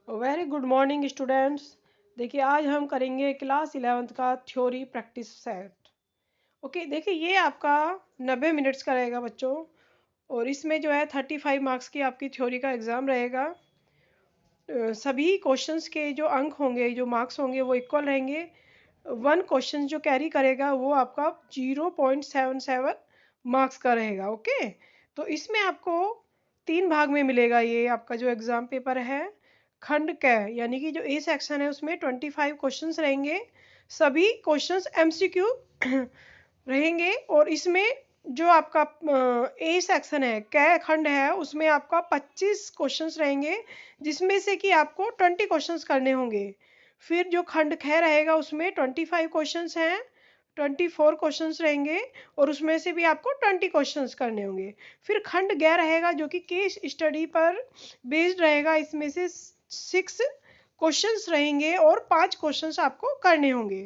Very good morning students. देखिए आज हम करेंगे क्लास 11th का थ्योरी प्रैक्टिस सेट। ओके, देखिए ये आपका 90 मिनट्स का रहेगा बच्चों, और इसमें जो है 35 मार्क्स की आपकी थ्योरी का एग्ज़ाम रहेगा। सभी क्वेश्चंस के जो अंक होंगे, जो मार्क्स होंगे वो इक्वल रहेंगे। वन क्वेश्चन जो कैरी करेगा वो आपका 0.77 मार्क्स का रहेगा। ओके, तो इसमें आपको 3 भाग में मिलेगा। ये आपका जो एग्ज़ाम पेपर है खंड क, यानी कि जो ए सेक्शन है उसमें 25 क्वेश्चंस रहेंगे। सभी क्वेश्चंस एमसीक्यू रहेंगे, और इसमें जो आपका ए सेक्शन है, क खंड है, उसमें आपका 25 क्वेश्चंस रहेंगे, जिसमें से कि आपको 20 क्वेश्चंस करने होंगे। फिर जो खंड ख रहेगा उसमें 25 क्वेश्चंस हैं, 24 क्वेश्चंस रहेंगे, और उसमें से भी आपको 20 क्वेश्चंस करने होंगे। फिर खंड ग रहेगा जो कि केस स्टडी पर बेस्ड रहेगा, इसमें से 6 क्वेश्चंस रहेंगे और 5 क्वेश्चंस आपको करने होंगे।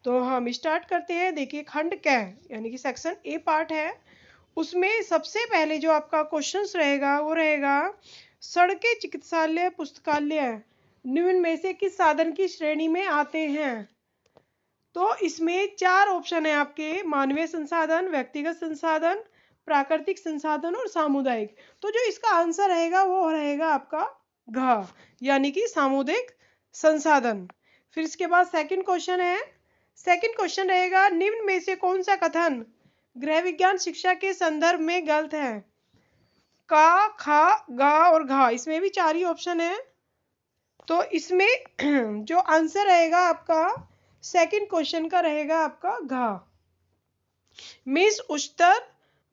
तो हम स्टार्ट करते हैं। देखिए खंड क यानी कि सेक्शन ए पार्ट है, उसमें सबसे पहले जो आपका क्वेश्चंस रहेगा वो रहेगा सड़कें, चिकित्सालय, पुस्तकालय निम्न में से किस साधन की श्रेणी में आते हैं। तो इसमें 4 ऑप्शन है आपके: मानवीय संसाधन, व्यक्तिगत संसाधन, प्राकृतिक संसाधन और सामुदायिक। तो जो इसका आंसर रहेगा वो रहेगा आपका घ, यानी कि सामुदायिक संसाधन। फिर इसके बाद सेकंड क्वेश्चन है। सेकंड क्वेश्चन रहेगा निम्न में से कौन सा कथन गृह विज्ञान शिक्षा के संदर्भ में गलत है। का, खा, गा और घा, इसमें भी 4 ही ऑप्शन है। तो इसमें जो आंसर रहेगा आपका सेकंड क्वेश्चन का रहेगा आपका घा। मिस उच्चतर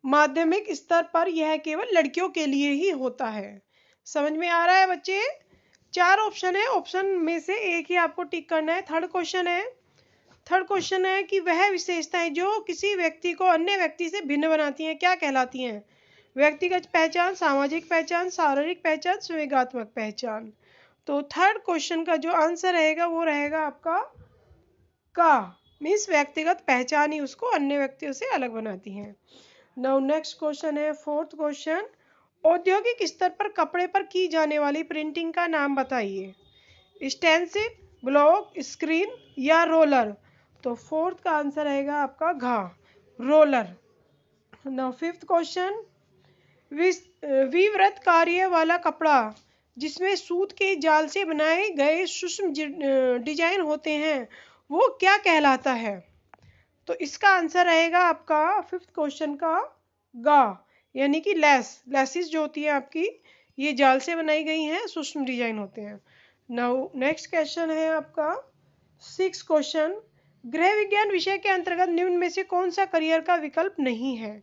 माध्यमिक स्तर पर यह केवल लड़कियों के लिए ही होता है। समझ में आ रहा है बच्चे? 4 ऑप्शन है, ऑप्शन में से एक ही आपको टिक करना है। थर्ड क्वेश्चन है। थर्ड क्वेश्चन है कि वह विशेषताएं जो किसी व्यक्ति को अन्य व्यक्ति से भिन्न बनाती हैं क्या कहलाती हैं। व्यक्तिगत पहचान, सामाजिक पहचान, शारीरिक पहचान, संवेगात्मक पहचान। तो थर्ड क्वेश्चन का जो आंसर रहेगा वो रहेगा आपका का, मीन्स व्यक्तिगत पहचान ही उसको अन्य व्यक्तियों से अलग बनाती है। नाउ नेक्स्ट क्वेश्चन है, फोर्थ क्वेश्चन, औद्योगिक स्तर पर कपड़े पर की जाने वाली प्रिंटिंग का नाम बताइए। स्टेंसिल, ब्लॉक, स्क्रीन या रोलर। तो फोर्थ का आंसर रहेगा आपका घा, रोलर। नाउ फिफ्थ क्वेश्चन, विवृत कार्य वाला कपड़ा जिसमें सूत के जाल से बनाए गए सूक्ष्म डिजाइन होते हैं वो क्या कहलाता है। तो इसका आंसर रहेगा आपका फिफ्थ क्वेश्चन का गा, यानी कि लेसिस जो होती है आपकी, ये जाल से बनाई गई हैं, सूक्ष्म डिजाइन होते हैं। नाउ नेक्स्ट क्वेश्चन है आपका सिक्स क्वेश्चन, गृह विज्ञान विषय के अंतर्गत निम्न में से कौन सा करियर का विकल्प नहीं है।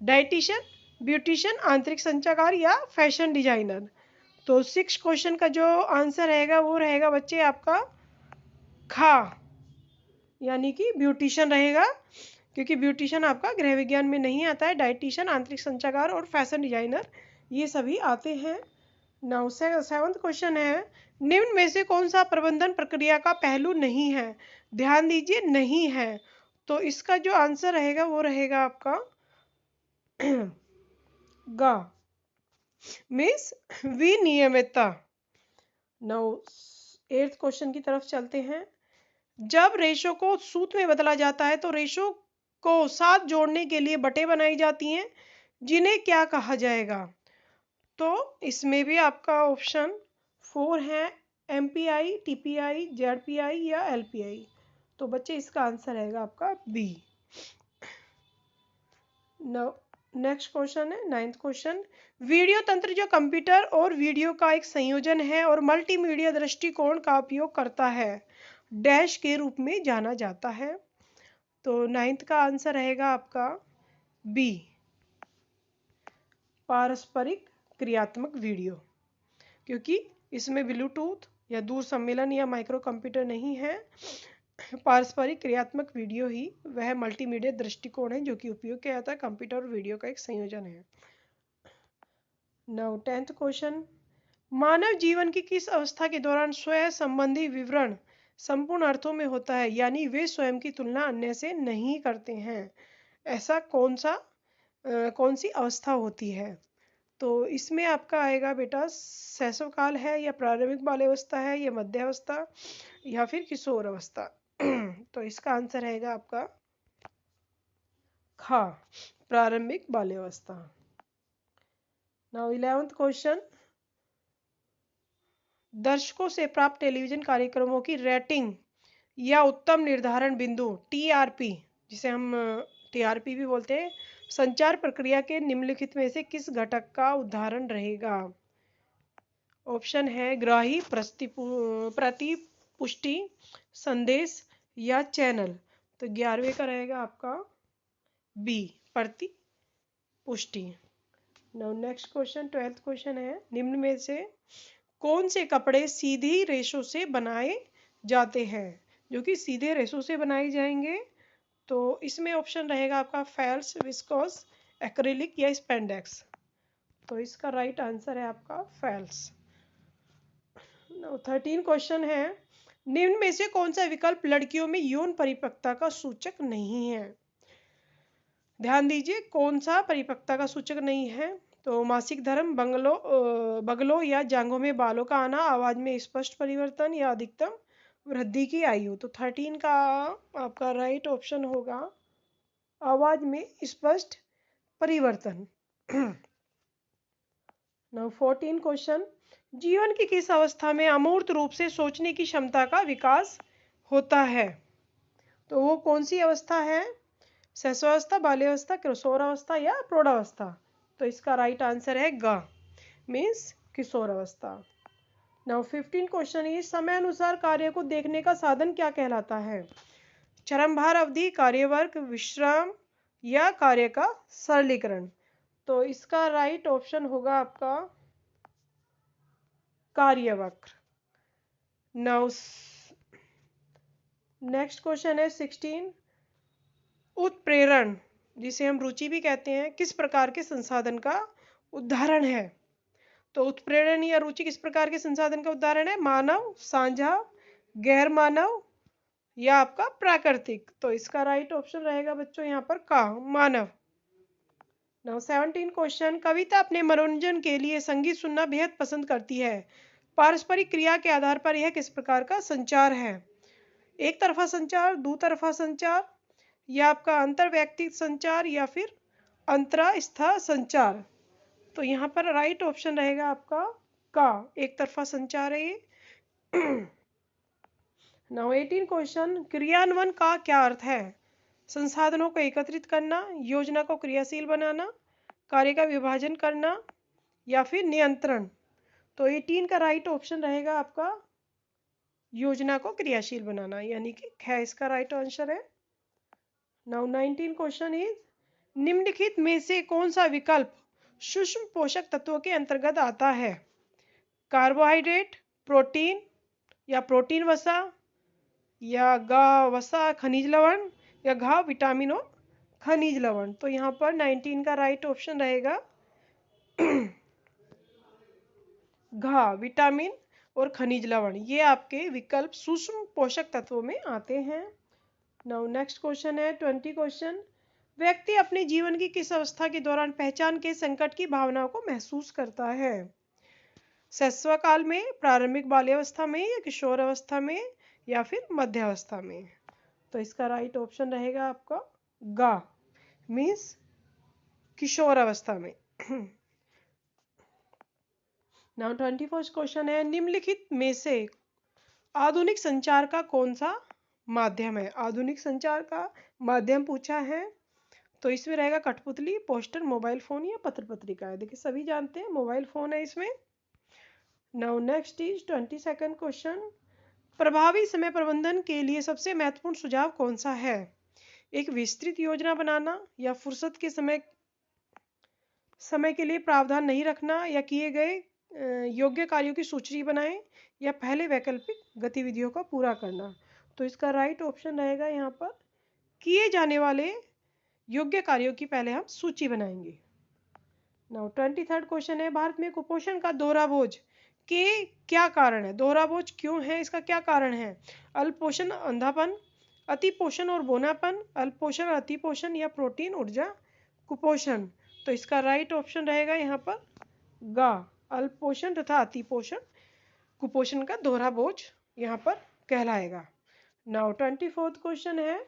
डाइटिशियन, ब्यूटिशियन, आंतरिक संचालक या फैशन डिजाइनर। तो सिक्स क्वेश्चन का जो आंसर रहेगा वो रहेगा बच्चे आपका खा, यानी कि ब्यूटिशियन रहेगा, क्योंकि ब्यूटिशियन आपका गृह विज्ञान में नहीं आता है। डाइटिशियन, आंतरिक संचालक और फैशन डिजाइनर ये सभी आते हैं। नाउ सेवंथ क्वेश्चन है, निम्न में से कौन सा प्रबंधन प्रक्रिया का पहलू नहीं है। ध्यान दीजिए, नहीं है। तो इसका जो आंसर रहेगा वो रहेगा आपका गा, मीन्स विनियमितता। नाउ एट्थ क्वेश्चन की तरफ चलते हैं। जब रेशो को सूत्र में बदला जाता है तो रेशो को साथ जोड़ने के लिए बटें बनाई जाती हैं, जिन्हें क्या कहा जाएगा। तो इसमें भी आपका ऑप्शन 4 है, MPI, TPI, ZPI या LPI। तो बच्चे इसका आंसर रहेगा आपका बी। नेक्स्ट क्वेश्चन है, नाइन्थ क्वेश्चन, वीडियो तंत्र जो कंप्यूटर और वीडियो का एक संयोजन है और मल्टीमीडिया दृष्टिकोण का उपयोग करता है, डैश के रूप में जाना जाता है। तो नाइन्थ का आंसर रहेगा आपका बी, पारस्परिक क्रियात्मक वीडियो, क्योंकि इसमें ब्लूटूथ या दूर सम्मेलन या माइक्रो कंप्यूटर नहीं है। पारस्परिक क्रियात्मक वीडियो ही वह मल्टीमीडिया दृष्टिकोण है जो कि उपयोग किया जाता है, कंप्यूटर और वीडियो का एक संयोजन है। नाउ टेंथ क्वेश्चन, मानव जीवन की किस अवस्था के दौरान स्वयं संबंधी विवरण संपूर्ण अर्थों में होता है, यानी वे स्वयं की तुलना अन्य से नहीं करते हैं। ऐसा कौन सी अवस्था होती है। तो इसमें आपका आएगा बेटा शैशव काल है, या प्रारंभिक बाल्यावस्था है, या मध्यावस्था, या फिर किशोर अवस्था। तो इसका आंसर रहेगा आपका खा, प्रारंभिक बाल्यावस्था। नाउ 11th क्वेश्चन, दर्शकों से प्राप्त टेलीविजन कार्यक्रमों की रेटिंग या उत्तम निर्धारण बिंदु टीआरपी, जिसे हम टीआरपी भी बोलते हैं, संचार प्रक्रिया के निम्नलिखित में से किस घटक का उदाहरण रहेगा? ऑप्शन है ग्राही, प्रतिपुष्टि, संदेश, या चैनल। तो 11वें का रहेगा आपका बी, प्रतिपुष्टि। Now next question 12th question है, निम्न में से कौन से कपड़े सीधी रेशों से बनाए जाते हैं? जो कि सीधे रेशों से बनाए जाएंगे। तो इसमें ऑप्शन रहेगा आपका फेल्स, विस्कोस, एक्रिलिक, या स्पेंडेक्स। तो इसका राइट आंसर है आपका फेल्स। 13 क्वेश्चन है, निम्न में से कौन सा विकल्प लड़कियों में यौन परिपक्वता का सूचक नहीं है? ध्यान दीजिए, कौन सा परिपक्वता का सूचक नहीं है? तो मासिक धर्म, बगलों या जांघों में बालों का आना, आवाज में स्पष्ट परिवर्तन, या अधिकतम वृद्धि की आयु। तो 13 का आपका राइट ऑप्शन होगा आवाज में स्पष्ट परिवर्तन। नाउ 14 क्वेश्चन, जीवन की किस अवस्था में अमूर्त रूप से सोचने की क्षमता का विकास होता है? तो वो कौन सी अवस्था है? शैशवावस्था, बाल्यावस्था, किशोरावस्था, या प्रौढ़ावस्था। तो इसका राइट आंसर है ग, मीन्स किशोरावस्था। नाउ 15 क्वेश्चन, इस समय अनुसार कार्य को देखने का साधन क्या कहलाता है? चरमभार अवधि, कार्यवर्ग, विश्राम, या कार्य का सरलीकरण। तो इसका राइट ऑप्शन होगा आपका कार्यवक्र। नाउ नेक्स्ट क्वेश्चन है 16, उत्प्रेरण, जिसे हम रुचि भी कहते हैं, किस प्रकार के संसाधन का उदाहरण है? तो उत्प्रेरण या रुचि किस प्रकार के संसाधन का उदाहरण है? मानव, साझा, गैर मानव, या आपका प्राकृतिक। तो इसका राइट ऑप्शन रहेगा बच्चों यहाँ पर का, मानव। नाउ 17 क्वेश्चन, कविता अपने मनोरंजन के लिए संगीत सुनना बेहद पसंद करती है। पारस्परिक क्रिया के आधार पर यह किस प्रकार का संचार है? एक तरफा संचार, दो तरफा संचार, या आपका अंतर व्यक्तिगत संचार, या फिर अंतरास्था संचार। तो यहाँ पर राइट ऑप्शन रहेगा आपका का, एक तरफा संचार है ये। नाउ 18 क्वेश्चन, क्रियान्वयन का क्या अर्थ है? संसाधनों को एकत्रित करना, योजना को क्रियाशील बनाना, कार्य का विभाजन करना, या फिर नियंत्रण। तो 18 का राइट ऑप्शन रहेगा आपका योजना को क्रियाशील बनाना, यानी कि ख इसका राइट आंसर है। नाउ 19 क्वेश्चन इज, निम्नलिखित में से कौन सा विकल्प सूक्ष्म पोषक तत्वों के अंतर्गत आता है? कार्बोहाइड्रेट, प्रोटीन, या प्रोटीन वसा, या गा वसा खनिज लवण, या घा विटामिन और खनिज लवण। तो यहाँ पर 19 का राइट ऑप्शन रहेगा घा, विटामिन और खनिज लवण। ये आपके विकल्प सूक्ष्म पोषक तत्वों में आते हैं। नाउ नेक्स्ट क्वेश्चन है 20 क्वेश्चन, व्यक्ति अपने जीवन की किस अवस्था के दौरान पहचान के संकट की भावनाओं को महसूस करता है? शैशव काल में, प्रारंभिक बाल्यावस्था में, या किशोर अवस्था में, या फिर मध्यावस्था में। तो इसका राइट ऑप्शन रहेगा आपका गा, मीन्स किशोर अवस्था में। नाउ 21st क्वेश्चन है, निम्नलिखित में से आधुनिक संचार का कौन सा माध्यम है? आधुनिक संचार का माध्यम पूछा है, तो इसमें रहेगा कठपुतली, पोस्टर, मोबाइल फोन, या पत्र पत्रिका है। देखिए सभी जानते हैं मोबाइल फोन है इसमें। Now next is 22nd question, प्रभावी समय प्रबंधन के लिए सबसे महत्वपूर्ण सुझाव कौन सा है? एक विस्तृत योजना बनाना, या फुर्सत के समय के लिए प्रावधान नहीं रखना, या किए गए योग्य कार्यों की सूची बनाएं, या पहले वैकल्पिक गतिविधियों का पूरा करना। तो इसका राइट ऑप्शन रहेगा यहाँ पर किए जाने वाले योग्य कार्यों की पहले हम सूची बनाएंगे। नाउ 23rd क्वेश्चन है, भारत में कुपोषण का दोहरा बोझ के क्या कारण है? दोहरा बोझ क्यों है, इसका क्या कारण है? अल्पोषण, अंधापन, अतिपोषण और बोनापन, अल्पोषण, अतिपोषण, या प्रोटीन ऊर्जा कुपोषण। तो इसका राइट ऑप्शन रहेगा यहाँ पर गा, अल्प पोषण तथा अति पोषण कुपोषण का दोहरा बोझ यहाँ पर कहलाएगा। नाउ 24th क्वेश्चन है,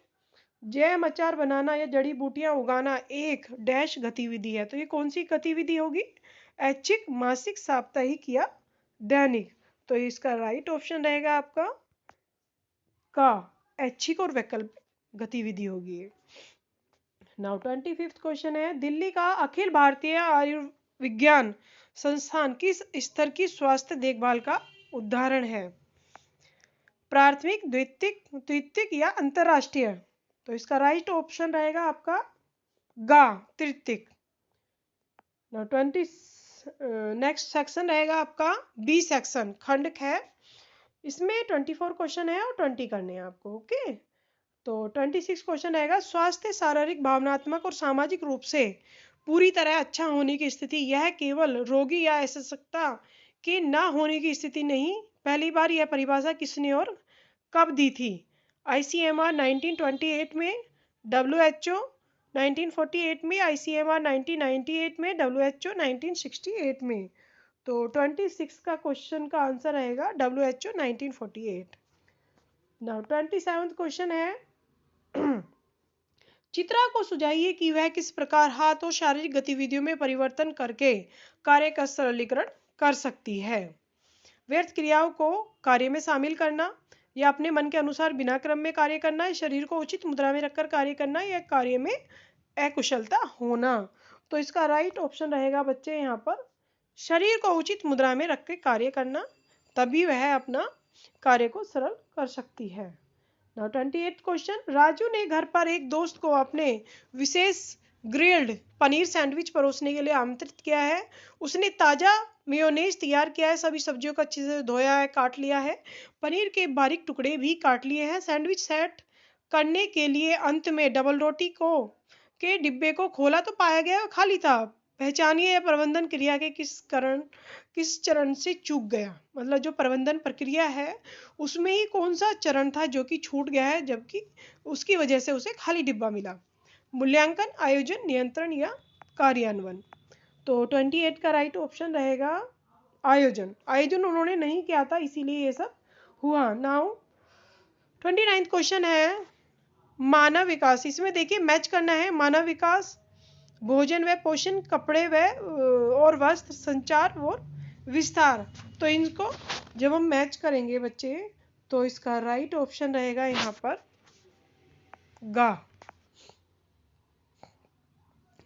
जैम अचार बनाना या जड़ी बूटियां उगाना एक डैश गतिविधि है। तो ये कौन सी गतिविधि होगी? ऐच्छिक, मासिक, साप्ताहिक या दैनिक? तो इसका राइट ऑप्शन रहेगा आपका का, ऐच्छिक और वैकल्पिक गतिविधि होगी। नाउ 25th क्वेश्चन है, दिल्ली का अखिल भारतीय आयुर्विज्ञान संस्थान किस स्तर की स्वास्थ्य देखभाल का उदाहरण है? प्राथमिक, द्वितीयक या अंतरराष्ट्रीय? तो इसका राइट ऑप्शन रहेगा आपका गा, तृतीयक। नेक्स्ट सेक्शन रहेगा आपका बी सेक्शन, खंड है। इसमें 24 क्वेश्चन है और 20 करने हैं आपको। ओके, तो 26 क्वेश्चन रहेगा, स्वास्थ्य शारीरिक, भावनात्मक और सामाजिक रूप से पूरी तरह अच्छा होने की स्थिति, यह केवल रोगी या अशक्तता के न होने की स्थिति नहीं। पहली बार यह परिभाषा किसने और कब दी थी? ICMR 1928 में, WHO 1948 में, ICMR 1998 में, WHO 1968 में। तो 26 का क्वेश्चन का आंसर रहेगा WHO 1948। नाउ 27th क्वेश्चन है, चित्रा को सुझाइए कि वह किस प्रकार हाथ और शारीरिक गतिविधियों में परिवर्तन करके कार्य का सरलीकरण कर सकती है। व्यर्थ क्रियाओं को कार्य में शामिल करना, या अपने मन के अनुसार बिना क्रम में कार्य करना, या शरीर को उचित मुद्रा में रखकर कार्य करना, या कार्य में अकुशलता होना। तो इसका राइट ऑप्शन रहेगा बच्चे यहाँ पर शरीर को उचित मुद्रा में रख के कार्य करना, तभी वह अपना कार्य को सरल कर सकती है। नाउ 28 क्वेश्चन, राजू ने घर पर एक दोस्त को अपने विशेष ग्रिल्ड पनीर सैंडविच परोसने के लिए आमंत्रित किया है। उसने ताजा मेयोनेज तैयार किया है, सभी सब्जियों को अच्छे से धोया है, काट लिया है, पनीर के बारीक टुकड़े भी काट लिए हैं। सैंडविच सेट करने के लिए अंत में डबल रोटी के डिब्बे को खोला तो पाया गया खाली था। पहचानिए यह प्रबंधन क्रिया के किस चरण से चूक गया। मतलब जो प्रबंधन प्रक्रिया है उसमें ही कौन सा चरण था जो कि छूट गया है, जबकि उसकी वजह से उसे खाली डिब्बा मिला। मूल्यांकन, आयोजन, नियंत्रण या कार्यान्वयन? तो 28 का राइट ऑप्शन रहेगा आयोजन। आयोजन उन्होंने नहीं किया था, इसीलिए ये सब हुआ। नाउ 29 क्वेश्चन है, मानव विकास। इसमें देखिए मैच करना है, मानव विकास, भोजन व पोषण, कपड़े व और वस्त्र, संचार और विस्तार। तो इनको जब हम मैच करेंगे बच्चे, तो इसका राइट ऑप्शन रहेगा यहाँ पर गा।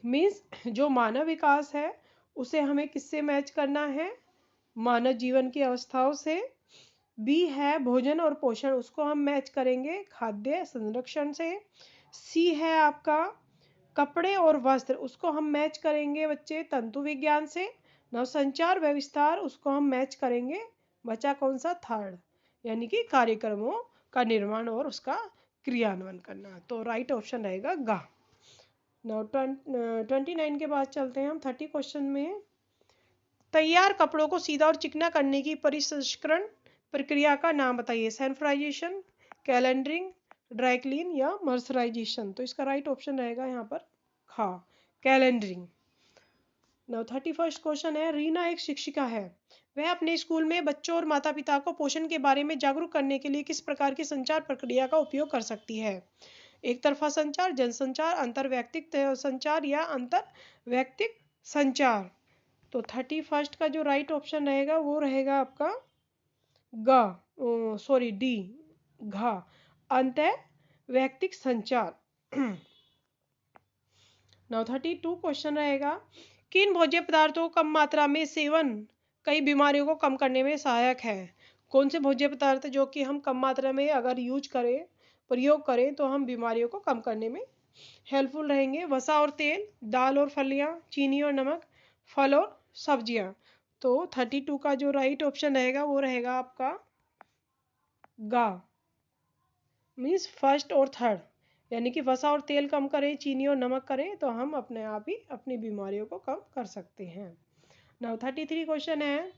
मीन्स जो मानव विकास है उसे हमें किससे मैच करना है? मानव जीवन की अवस्थाओं से। बी है भोजन और पोषण, उसको हम मैच करेंगे खाद्य संरक्षण से। सी है आपका कपड़े और वस्त्र, उसको हम मैच करेंगे बच्चे तंतु विज्ञान से। नव संचार व विस्तार, उसको हम मैच करेंगे, बचा कौन सा? थर्ड, यानी कि कार्यक्रमों का निर्माण और उसका क्रियान्वयन करना। तो राइट ऑप्शन रहेगा गा। नाउ 29 के बाद चलते हैं हम 30 क्वेश्चन में। तैयार कपड़ों को सीधा और चिकना करने की परिष्करण प्रक्रिया का नाम बताइए। सैनिटाइजेशन, कैलेंडरिंग, ड्राई क्लीन या मर्सराइजेशन? तो इसका राइट ऑप्शन रहेगा यहाँ पर खा, कैलेंडरिंग। नाउ 31st क्वेश्चन है, रीना एक शिक्षिका है, वह अपने स्कूल में बच्चों और माता पिता को पोषण के बारे में जागरूक करने के लिए किस प्रकार की संचार प्रक्रिया का उपयोग कर सकती है? एक तरफा संचार, जनसंचार, अंतरवैयक्तिक संचार या अंतर वैयक्तिक संचार? तो 31st का जो राइट ऑप्शन रहेगा वो रहेगा आपका डी, घा, अंतरवैयक्तिक संचार। नाउ 32 क्वेश्चन रहेगा, किन भोज्य पदार्थों को कम मात्रा में सेवन कई बीमारियों को कम करने में सहायक है? कौन से भोज्य पदार्थ जो कि हम कम मात्रा में अगर प्रयोग करें तो हम बीमारियों को कम करने में हेल्पफुल रहेंगे? वसा और तेल, दाल और फलियां, चीनी और नमक, फल और सब्जियां? तो 32 का जो राइट ऑप्शन रहेगा वो रहेगा आपका गा, मीन्स फर्स्ट और थर्ड, यानी कि वसा और तेल कम करें, चीनी और नमक करें तो हम अपने आप ही अपनी बीमारियों को कम कर सकते हैं। नाउ 33 क्वेश्चन है,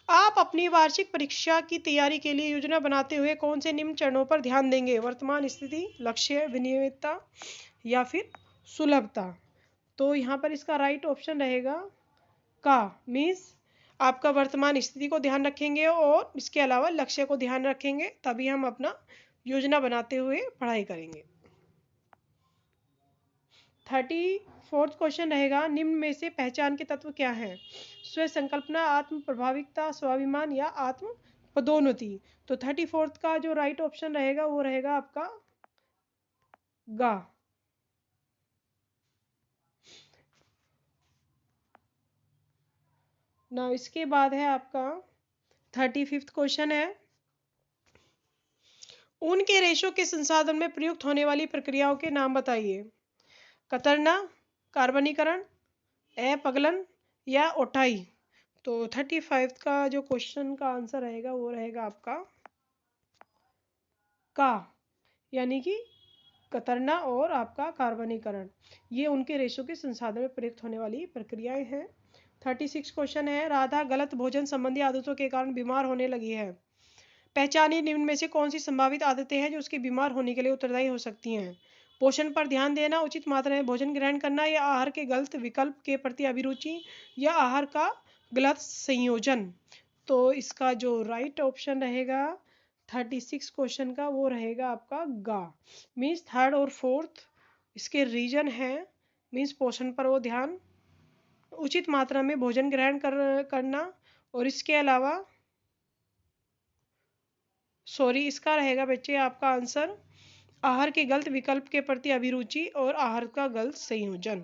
आप अपनी वार्षिक परीक्षा की तैयारी के लिए योजना बनाते हुए कौन से निम्न चरणों पर ध्यान देंगे? वर्तमान स्थिति, लक्ष्य, विनियमितता या फिर सुलभता? तो यहाँ पर इसका राइट ऑप्शन रहेगा का मीन्स आपका वर्तमान स्थिति को ध्यान रखेंगे और इसके अलावा लक्ष्य को ध्यान रखेंगे, तभी हम अपना योजना बनाते हुए पढ़ाई करेंगे। 34वां क्वेश्चन रहेगा, निम्न में से पहचान के तत्व क्या हैं? स्व संकल्पना, आत्म प्रभाविकता, स्वाभिमान या आत्म पदोन्नति। तो 34 का जो राइट ऑप्शन रहेगा वो रहेगा आपका गा। ना इसके बाद है आपका 35वां क्वेश्चन है, ऊन के रेशों के संसाधन में प्रयुक्त होने वाली प्रक्रियाओं के नाम बताइए। कतरना, कार्बनीकरण, अपगलन या ओटाई। तो 35 का जो क्वेश्चन का आंसर रहेगा वो रहेगा आपका का, यानी कि कतरना और आपका कार्बनीकरण, ये उनके रेशों के संसाधन में प्रयुक्त होने वाली प्रक्रियाएं हैं। 36 क्वेश्चन है, राधा गलत भोजन संबंधी आदतों के कारण बीमार होने लगी है। पहचानिए निम्न में से कौन सी संभावित आदतें हैं जो उसके बीमार होने के लिए उत्तरदायी हो सकती हैं। पोषण पर ध्यान देना, उचित मात्रा में भोजन ग्रहण करना, या आहार के गलत विकल्प के प्रति अभिरुचि, या आहार का गलत संयोजन। तो इसका जो राइट ऑप्शन रहेगा 36 क्वेश्चन का वो रहेगा आपका गा। मीन्स थर्ड और फोर्थ इसके रीजन है, मीन्स पोषण पर वो ध्यान, उचित मात्रा में भोजन ग्रहण करना, और इसके अलावा इसका रहेगा बच्चे आपका आंसर आहार के गलत विकल्प के प्रति अभिरुचि और आहार का गलत संयोजन।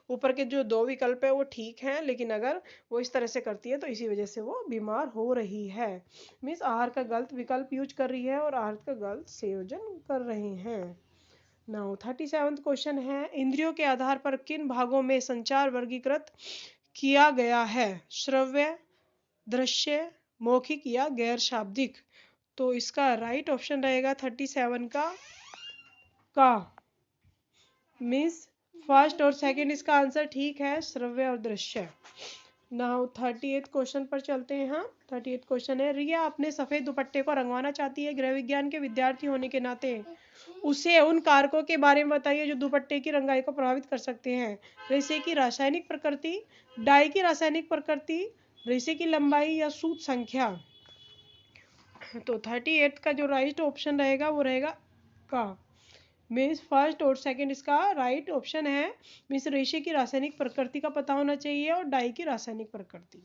ऊपर के जो दो विकल्प है वो ठीक हैं, लेकिन अगर वो इस तरह से करती है तो इसी वजह से वो बीमार हो रही है। मीन्स आहार का गलत विकल्प यूज कर रही है और आहार का गलत संयोजन कर रहे हैं। नाउ 37वां क्वेश्चन है, इंद्रियों के आधार पर किन भागों में संचार वर्गीकृत किया गया है? श्रव्य, दृश्य, मौखिक या गैर शाब्दिक। तो इसका राइट ऑप्शन रहेगा 37 का मीन्स फर्स्ट और सेकंड इसका आंसर ठीक है, श्रव्य और दृश्य। नाउ 38 क्वेश्चन पर चलते हैं। हाँ, 38 क्वेश्चन है, रिया अपने सफेद दुपट्टे को रंगवाना चाहती है। गृह विज्ञान के विद्यार्थी होने के नाते उसे उन कारकों के बारे में बताइए जो दुपट्टे की रंगाई को प्रभावित कर सकते हैं। रेशे की रासायनिक प्रकृति, डाई की रासायनिक प्रकृति, रेशे की लंबाई या सूत संख्या। तो 38 का जो राइट ऑप्शन रहेगा वो रहेगा का मीन्स फर्स्ट और सेकंड इसका राइट ऑप्शन है। मीन्स रेशे की रासायनिक प्रकृति का पता होना चाहिए और डाई की रासायनिक प्रकृति।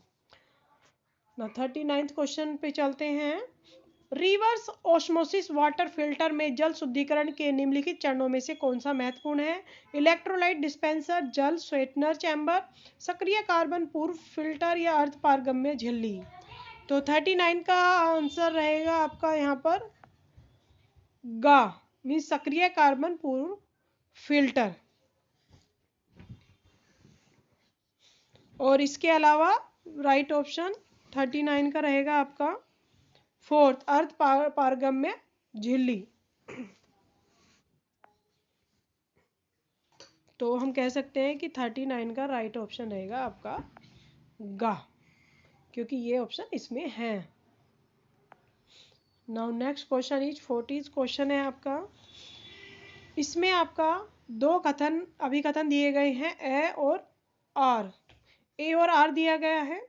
ना 39 क्वेश्चन पे चलते हैं, रिवर्स ऑस्मोसिस वाटर फिल्टर में जल शुद्धिकरण के निम्नलिखित चरणों में से कौन सा महत्वपूर्ण है? इलेक्ट्रोलाइट डिस्पेंसर, जल स्वेटनर चैम्बर, सक्रिय कार्बन पूर्व फिल्टर या अर्ध पारगम्य झिल्ली। तो 39 का आंसर रहेगा आपका यहाँ पर गा मीन्स सक्रिय कार्बन पूर्व फिल्टर। और इसके अलावा राइट ऑप्शन 39 का रहेगा आपका फोर्थ, अर्ध पारगम्य झिल्ली। तो हम कह सकते हैं कि 39 का राइट ऑप्शन रहेगा आपका गा, क्योंकि ये ऑप्शन इसमें है। Now next question is 40 question है आपका, इसमें आपका दो अभिकथन दिए गए हैं, ए और आर। ए और आर दिया गया है,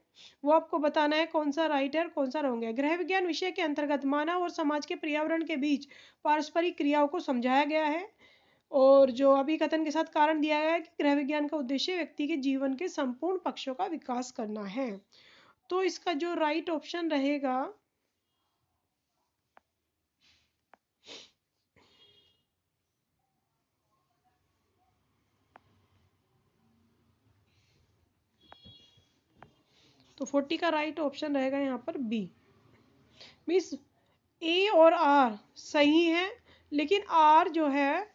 वो आपको बताना है कौन सा राइट है और कौन सा रॉन्ग है। गृह विज्ञान विषय के अंतर्गत मानव और समाज के पर्यावरण के बीच पारस्परिक क्रियाओं को समझाया गया है, और जो अभिकथन के साथ कारण दिया गया है कि गृह विज्ञान का उद्देश्य व्यक्ति के जीवन के संपूर्ण पक्षों का विकास करना है। तो इसका जो राइट ऑप्शन रहेगा तो 40 का राइट ऑप्शन रहेगा यहाँ पर बी। मीन्स ए और आर सही है, लेकिन आर जो है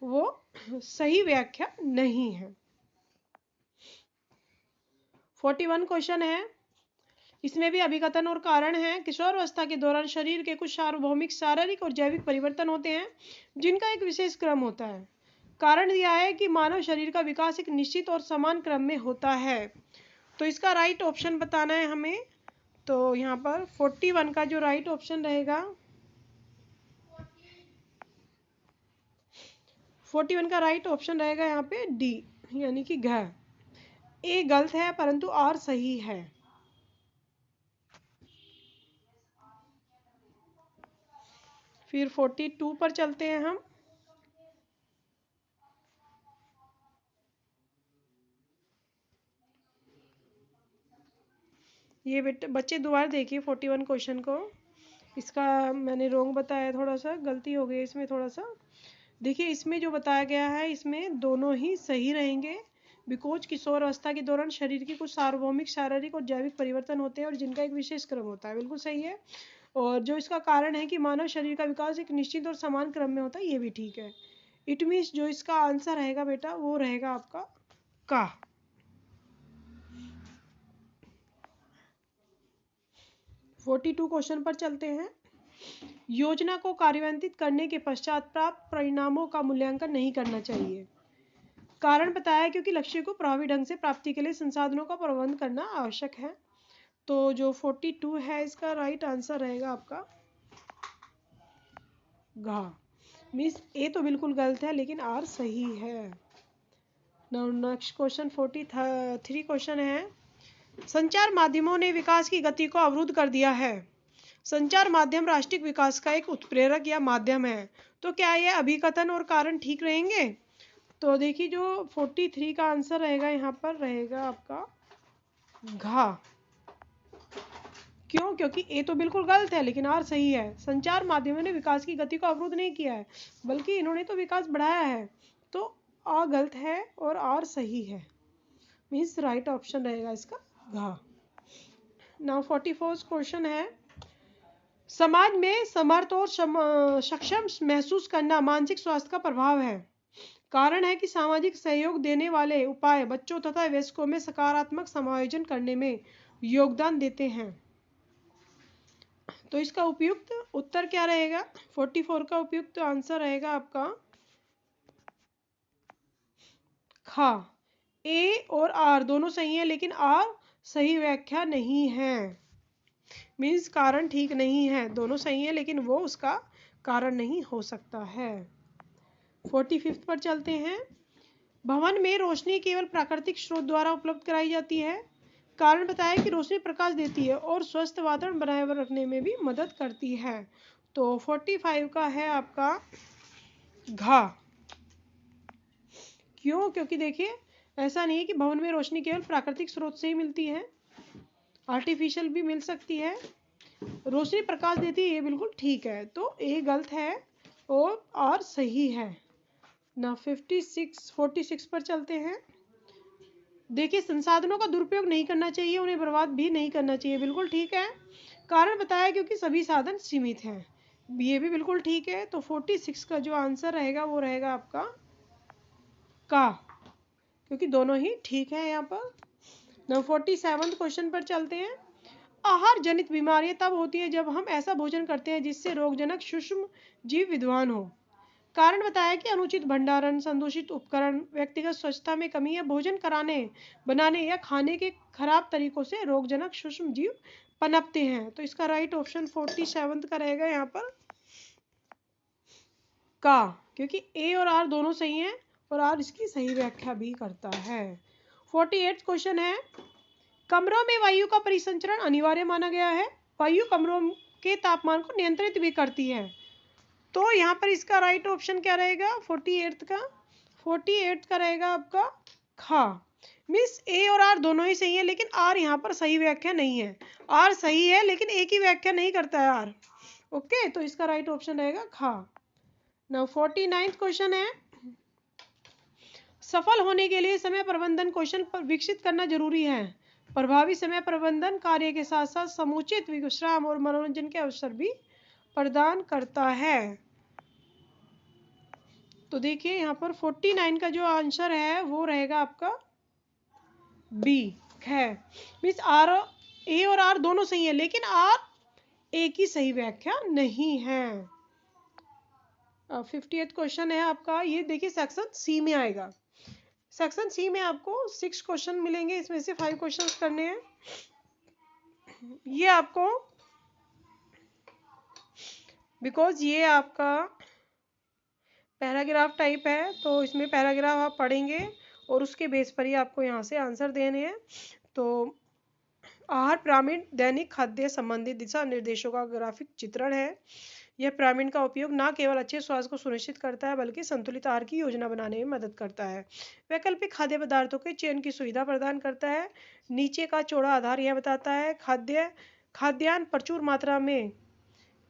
वो सही व्याख्या नहीं है। 41 क्वेश्चन है, इसमें भी अभिकथन और कारण है। किशोरावस्था के दौरान शरीर के कुछ सार्वभौमिक शारीरिक और जैविक परिवर्तन होते हैं जिनका एक विशेष क्रम होता है। कारण दिया है कि मानव शरीर का विकास एक निश्चित और समान क्रम में होता है। तो इसका राइट ऑप्शन बताना है हमें। तो यहाँ पर 41 का जो राइट ऑप्शन रहेगा 41 का राइट ऑप्शन रहेगा यहाँ पे डी, यानी कि घ। ए गलत है परंतु आर सही है। फिर 42 पर चलते हैं हम। ये बच्चे दोबारा देखिए 41 क्वेश्चन को। इसका मैंने रॉन्ग बताया, थोड़ा सा गलती हो गई इसमें थोड़ा सा। देखिए इसमें जो बताया गया है इसमें दोनों ही सही रहेंगे। बिकॉज किशोर अवस्था के दौरान शरीर की कुछ सार्वभौमिक शारीरिक और जैविक परिवर्तन होते हैं और जिनका एक विशेष क्रम होता है, बिल्कुल सही है। और जो इसका कारण है कि मानव शरीर का विकास एक निश्चित और समान क्रम में होता है, ये भी ठीक है। इट मीन्स जो इसका आंसर रहेगा बेटा वो रहेगा आपका का। 42 क्वेश्चन पर चलते हैं। योजना को कार्यान्वित करने के पश्चात प्राप्त परिणामों का मूल्यांकन नहीं करना चाहिए। कारण बताया क्योंकि लक्ष्य को प्रभावी ढंग से प्राप्ति के लिए संसाधनों का प्रबंध करना आवश्यक है। तो जो 42 है इसका राइट आंसर रहेगा आपका घा। मीन्स ए तो बिल्कुल गलत है लेकिन आर सही है। नाउ नेक्स्ट क्वेश्चन 43 क्वेश्चन है। संचार माध्यमों ने विकास की गति को अवरुद्ध कर दिया है। संचार माध्यम राष्ट्रीय विकास का एक उत्प्रेरक या माध्यम है। तो क्या यह अभिकथन और कारण ठीक रहेंगे? तो देखिए जो 43 का आंसर रहेगा यहाँ पर रहेगा आपका घा। क्यों? क्योंकि ए तो बिल्कुल गलत है लेकिन आर सही है। संचार माध्यमों ने विकास की गति को अवरुद्ध नहीं किया है बल्कि इन्होंने तो विकास बढ़ाया है। तो आ गलत है और आर सही है। मीन्स राइट ऑप्शन रहेगा इसका घा। नाउ 44 क्वेश्चन है। समाज में समर्थ और सक्षम महसूस करना मानसिक स्वास्थ्य का प्रभाव है। कारण है कि सामाजिक सहयोग देने वाले उपाय बच्चों तथा वयस्कों में सकारात्मक समायोजन करने में योगदान देते हैं। तो इसका उपयुक्त उत्तर क्या रहेगा? 44 का उपयुक्त आंसर रहेगा आपका खा। ए और आर दोनों सही है लेकिन आर सही व्याख्या नहीं है। मीन्स कारण ठीक नहीं है। दोनों सही है लेकिन वो उसका कारण नहीं हो सकता है। 45 पर चलते हैं। भवन में रोशनी केवल प्राकृतिक स्रोत द्वारा उपलब्ध कराई जाती है। कारण बताया कि रोशनी प्रकाश देती है और स्वस्थ वातावरण बनाए रखने में भी मदद करती है। तो 45 का है आपका घा। क्यों? क्योंकि देखिए ऐसा नहीं है कि भवन में रोशनी केवल प्राकृतिक स्रोत से ही मिलती है, आर्टिफिशियल भी मिल सकती है। रोशनी प्रकाश देती है, ये बिल्कुल ठीक है। तो ए गलत है और आर सही है ना। 46 पर चलते हैं। देखिए संसाधनों का दुरुपयोग नहीं करना चाहिए, उन्हें बर्बाद भी नहीं करना चाहिए, बिल्कुल ठीक है। कारण बताया क्योंकि सभी साधन सीमित हैं, ये भी बिल्कुल ठीक है। तो 46 का जो आंसर रहेगा वो रहेगा आपका का, क्योंकि दोनों ही ठीक है यहाँ पर। ना 47 क्वेश्चन पर चलते हैं। आहार जनित बीमारियां तब होती है जब हम ऐसा भोजन करते हैं जिससे रोगजनक सूक्ष्म जीव विद्वान हो। कारण बताया कि अनुचित भंडारण, संदूषित उपकरण, व्यक्तिगत स्वच्छता में कमी या भोजन बनाने या खाने के खराब तरीकों से रोगजनक सूक्ष्म जीव पनपते हैं। तो इसका राइट ऑप्शन 47 का रहेगा यहाँ पर का, क्योंकि ए और आर दोनों सही हैं और आर इसकी सही व्याख्या भी करता है। 48 क्वेश्चन है। कमरों में वायु का परिसंचरण अनिवार्य माना गया है। वायु कमरों के तापमान को नियंत्रित भी करती है। तो यहाँ पर इसका राइट ऑप्शन क्या रहेगा? 48 का रहेगा आपका खा। मिस ए और आर दोनों ही सही है लेकिन आर यहाँ पर सही व्याख्या नहीं है। आर सही है लेकिन ए की व्याख्या नहीं करता है आर। ओके, तो इसका राइट ऑप्शन रहेगा खा। नाउ 49 क्वेश्चन है। सफल होने के लिए समय प्रबंधन कौशल पर विकसित करना जरूरी है। प्रभावी समय प्रबंधन कार्य के साथ साथ समुचित विश्राम और मनोरंजन के अवसर भी प्रदान करता है। तो देखिए यहाँ पर 49 का जो आंसर है वो रहेगा आपका बी है। मीन्स आर, ए और आर दोनों सही है लेकिन आर ए की सही व्याख्या नहीं है। 58 क्वेश्चन है आपका। ये देखिए सेक्शन सी में आएगा। सेक्शन सी में आपको 6 क्वेश्चन मिलेंगे, इसमें से 5 क्वेश्चन करने हैं। ये आपको बिकॉज ये आपका पैराग्राफ टाइप है तो इसमें पैराग्राफ आप पढ़ेंगे और उसके बेस पर ही आपको यहाँ से आंसर देने हैं। तो आहार पिरामिड दैनिक खाद्य संबंधी दिशा निर्देशों का ग्राफिक चित्रण है। यह पिरामिड का उपयोग न केवल अच्छे स्वास्थ्य को सुनिश्चित करता है बल्कि संतुलित आहार की योजना बनाने में मदद करता है। वैकल्पिक खाद्य पदार्थों के चयन की सुविधा प्रदान करता है। नीचे का चौड़ा आधार यह बताता है खाद्यान्न प्रचुर मात्रा में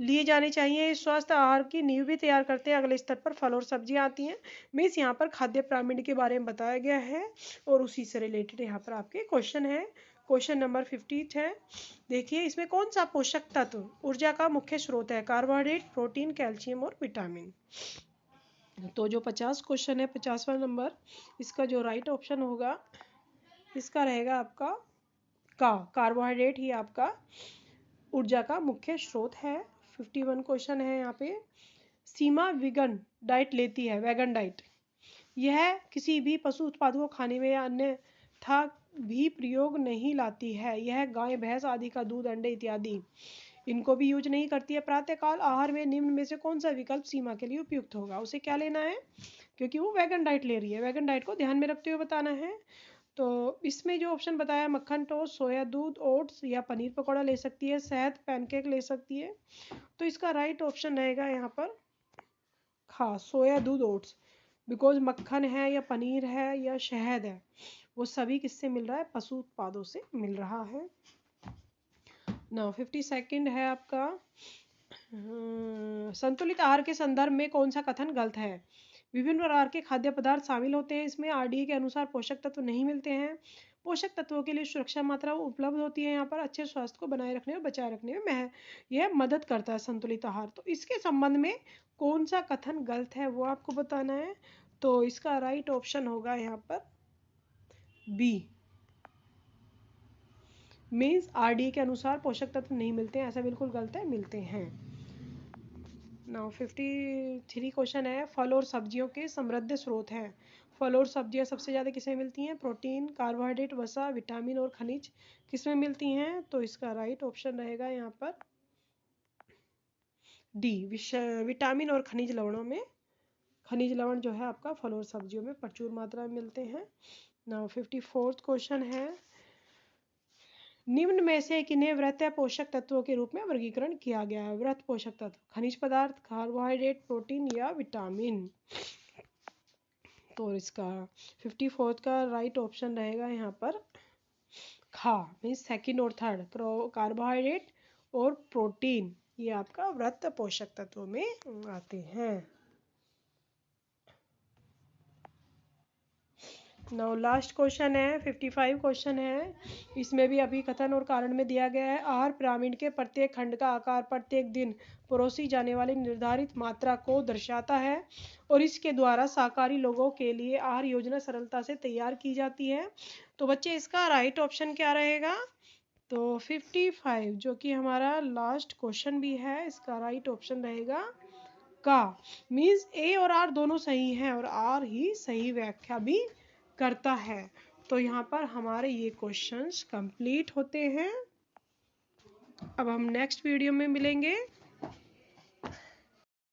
लिए जाने चाहिए। स्वास्थ्य आहार की नींव भी तैयार करते हैं। अगले स्तर पर फल और सब्जियां आती हैं। मीन्स यहाँ पर खाद्य पिरामिड के बारे में बताया गया है और उसी से रिलेटेड यहाँ पर आपके क्वेश्चन है। क्वेश्चन नंबर 50 है। देखिए इसमें कौन सा पोषक तत्व ऊर्जा का मुख्य स्रोत है? कार्बोहाइड्रेट, प्रोटीन, कैल्शियम और विटामिन। तो जो 50 क्वेश्चन है, 50वां नंबर, इसका जो राइट ऑप्शन होगा इसका रहेगा आपका कार्बोहाइड्रेट ही आपका ऊर्जा का मुख्य स्रोत है। 51 क्वेश्चन है यहाँ पे। सीमा वीगन डाइट लेती है, वैगन डाइट। यह किसी भी पशु उत्पाद को खाने में या अन्य था भी प्रयोग नहीं लाती है। यह गाय, भैंस आदि का दूध, अंडे इत्यादि इनको भी यूज नहीं करती है। प्रातःकाल आहार में निम्न में से कौन सा विकल्प सीमा के लिए उपयुक्त होगा? उसे क्या लेना है? क्योंकि वो वैगन डाइट ले रही है, वैगन डाइट को ध्यान में रखते हुए बताना है। तो इसमें जो ऑप्शन बताया, मक्खन टोस्ट, सोया दूध, ओट्स या पनीर पकौड़ा ले सकती है, शहद पैनकेक ले सकती है। तो इसका राइट ऑप्शन रहेगा यहाँ पर सोया दूध, ओट्स। बिकॉज मक्खन है या पनीर है या शहद है, वो सभी किससे मिल रहा है? पशु उत्पादों से मिल रहा है। नाउ 52 है आपका। संतुलित आहार के संदर्भ में कौन सा कथन गलत है? विभिन्न प्रकार के खाद्य पदार्थ शामिल होते हैं, इसमें आरडीए के अनुसार पोषक तत्व नहीं मिलते हैं। पोषक तत्वों के लिए सुरक्षा मात्रा उपलब्ध होती है। यहाँ पर अच्छे स्वास्थ्य को बनाए रखने और बचाए रखने में यह मदद करता है संतुलित आहार। तो इसके संबंध में कौन सा कथन गलत है वो आपको बताना है। तो इसका राइट ऑप्शन होगा यहाँ पर बी, मीन्स आरडीए के अनुसार पोषक तत्व नहीं मिलते हैं, ऐसा बिल्कुल गलत है, मिलते हैं। नाउ 53 क्वेश्चन है। फल और सब्जियों के समृद्ध स्रोत हैं। फल और सब्जियां सबसे ज़्यादा किसमें मिलती हैं? प्रोटीन, कार्बोहाइड्रेट, वसा, विटामिन और खनिज किसमें मिलती हैं? तो इसका राइट ऑप्शन रहेगा यहाँ पर डी, विटामिन और खनिज लवणों में। खनिज लवण जो है आपका फल और सब्जियों में प्रचुर मात्रा में मिलते हैं। नाउ 54 क्वेश्चन है। निम्न में से किन्हें वृत्त पोषक तत्वों के रूप में वर्गीकरण किया गया है? वृत्त पोषक तत्व, खनिज पदार्थ, कार्बोहाइड्रेट, प्रोटीन या विटामिन। तो इसका 54 का राइट ऑप्शन रहेगा यहाँ पर मीन्स सेकंड और थर्ड, कार्बोहाइड्रेट और प्रोटीन, ये आपका वृत्त पोषक तत्वों में आते हैं। नाउ लास्ट क्वेश्चन है, 55 क्वेश्चन है। इसमें भी अभी कथन और कारण में दिया गया है। आहार पिरामिड के प्रत्येक खंड का आकार प्रत्येक दिन परोसी जाने वाली निर्धारित मात्रा को दर्शाता है और इसके द्वारा शाकाहारी लोगों के लिए आहार योजना सरलता से तैयार की जाती है। तो बच्चे इसका राइट ऑप्शन क्या रहेगा? तो 55 जो कि हमारा लास्ट क्वेश्चन भी है, इसका राइट ऑप्शन रहेगा मीन्स ए और आर दोनों सही हैं और आर ही सही व्याख्या भी करता है। तो यहाँ पर हमारे ये क्वेश्चंस कंप्लीट होते हैं। अब हम नेक्स्ट वीडियो में मिलेंगे।